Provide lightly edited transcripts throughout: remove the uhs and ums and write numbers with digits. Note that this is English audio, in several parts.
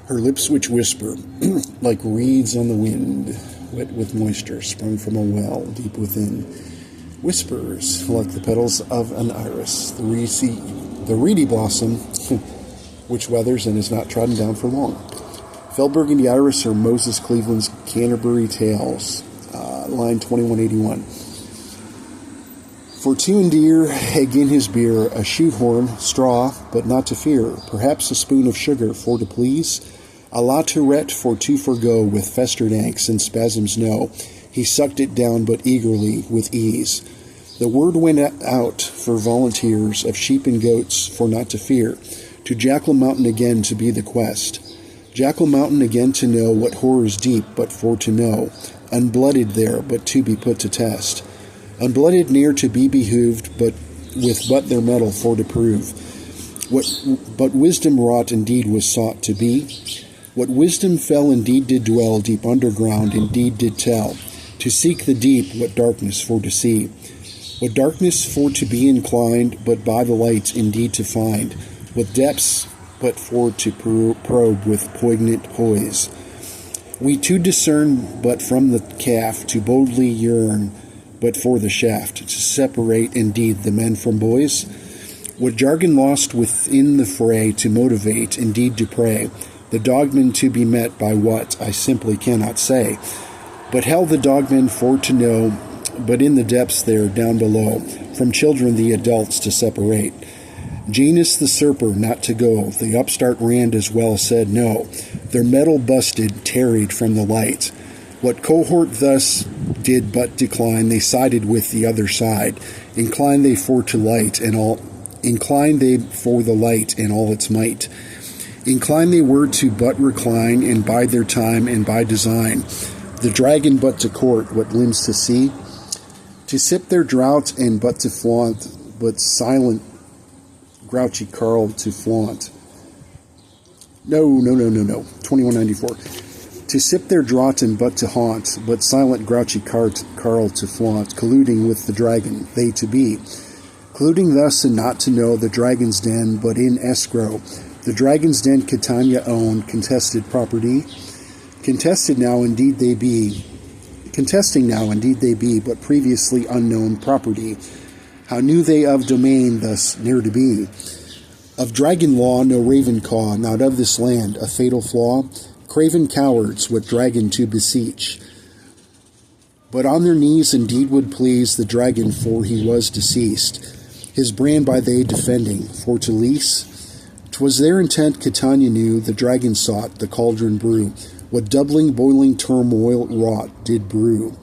Her lips which whisper, like reeds on the wind, wet with moisture, sprung from a well deep within. Whispers, like the petals of an iris, the reedy blossom, which weathers and is not trodden down for long. Fell burgundy iris or Moses Cleveland's Canterbury Tales, line 2181. For to endear, egg in his beer, a shoehorn, straw, but not to fear, perhaps a spoon of sugar, for to please, a la tourette for to forego, with festered anks and spasms no, he sucked it down but eagerly, with ease. The word went out for volunteers of sheep and goats, for not to fear, to Jackal Mountain again to be the quest. Jackal Mountain again to know what horrors deep, but for to know, unblooded there, but to be put to test. Unblooded near to be behooved, but with but their metal for to prove. What but wisdom wrought indeed was sought to be. What wisdom fell indeed did dwell deep underground indeed did tell. To seek the deep, what darkness for to see. What darkness for to be inclined, but by the light indeed to find. What depths but for to probe with poignant poise. We to discern, but from the calf to boldly yearn, but for the shaft, to separate indeed the men from boys. What jargon lost within the fray to motivate, indeed to pray, the dogmen to be met by what I simply cannot say. But hell the dogmen for to know, but in the depths there down below, from children the adults to separate. Janus the serper not to go, the upstart Rand as well said no, their metal busted, tarried from the light. What cohort thus did but decline, they sided with the other side. Incline they for the light and all its might. Incline they were to but recline, and bide their time and by design. The dragon but to court, what limbs to see, to sip their draught and but to flaunt, but silent grouchy Carl to flaunt. No. 2194. To sip their draught and but to haunt, but silent grouchy Carl to flaunt, colluding with the dragon, they to be. Colluding thus and not to know the dragon's den, but in escrow. The dragon's den Catania owned, contested property. Contesting now indeed they be, but previously unknown property. How knew they of domain thus near to be? Of dragon law no raven caw, not of this land a fatal flaw. Craven cowards, what dragon to beseech? But on their knees indeed would please the dragon, for he was deceased. His brand by they defending, for to lease. 'Twas their intent Catania knew, the dragon sought, the cauldron brew. What doubling, boiling turmoil wrought did brew.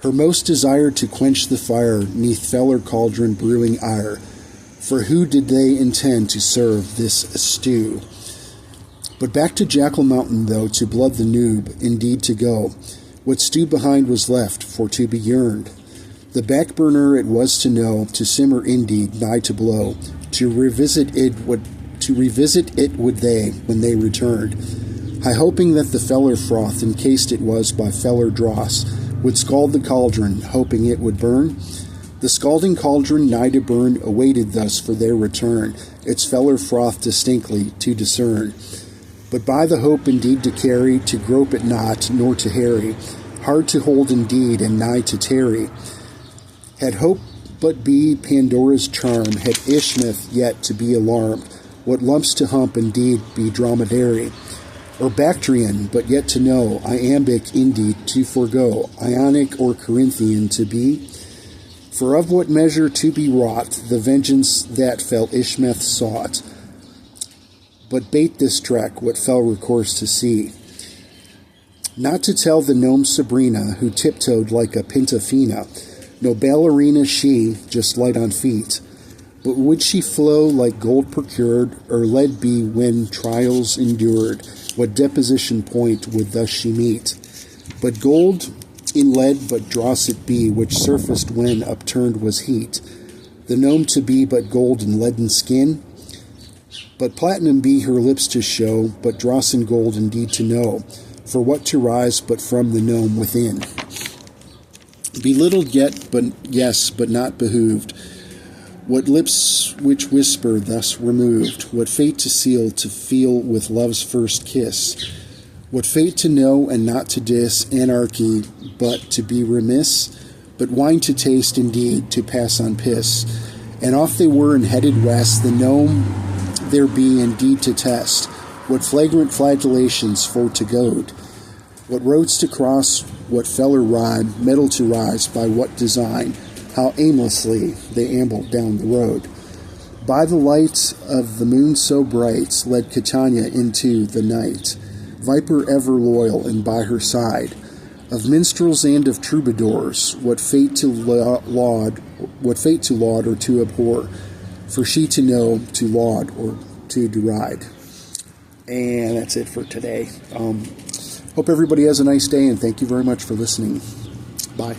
Her most desired to quench the fire, neath feller cauldron brewing ire. For who did they intend to serve this stew? But back to Jackal Mountain, though, to blood the noob, indeed to go. What stew behind was left, for to be yearned. The backburner it was to know, to simmer indeed, nigh to blow. To revisit it would they, when they returned. High hoping that the feller froth, encased it was by feller dross, would scald the cauldron, hoping it would burn. The scalding cauldron, nigh to burn, awaited thus for their return, its feller froth distinctly to discern. But by the hope indeed to carry, to grope it not, nor to harry, hard to hold indeed, and nigh to tarry. Had hope but be Pandora's charm, had Ishmeth yet to be alarmed, what lumps to hump indeed be dromedary, or Bactrian, but yet to know, iambic indeed to forego, Ionic or Corinthian to be. For of what measure to be wrought, the vengeance that fell Ishmeth sought. But bait this trek, what fell recourse to see. Not to tell the gnome Sabrina, who tiptoed like a pinta fina, no ballerina she, just light on feet. But would she flow like gold procured, or lead be when trials endured? What deposition point would thus she meet? But gold in lead, but dross it be, which surfaced when upturned was heat. The gnome to be but gold and leaden skin, but platinum be her lips to show, but dross and gold indeed to know, for what to rise but from the gnome within. Belittled yet, but yes, but not behooved. What lips which whisper thus removed, what fate to seal to feel with love's first kiss, what fate to know and not to diss, anarchy but to be remiss, but wine to taste indeed, to pass on piss. And off they were and headed west, the gnome there be indeed to test, what flagrant flagellations for to goad, what roads to cross, what feller ride, metal to rise, by what design, how aimlessly they ambled down the road. By the light of the moon so bright, led Catania into the night, viper ever loyal and by her side, of minstrels and of troubadours, what fate to laud or to abhor, for she to know, to laud or to deride. And that's it for today. Hope everybody has a nice day, and thank you very much for listening. Bye.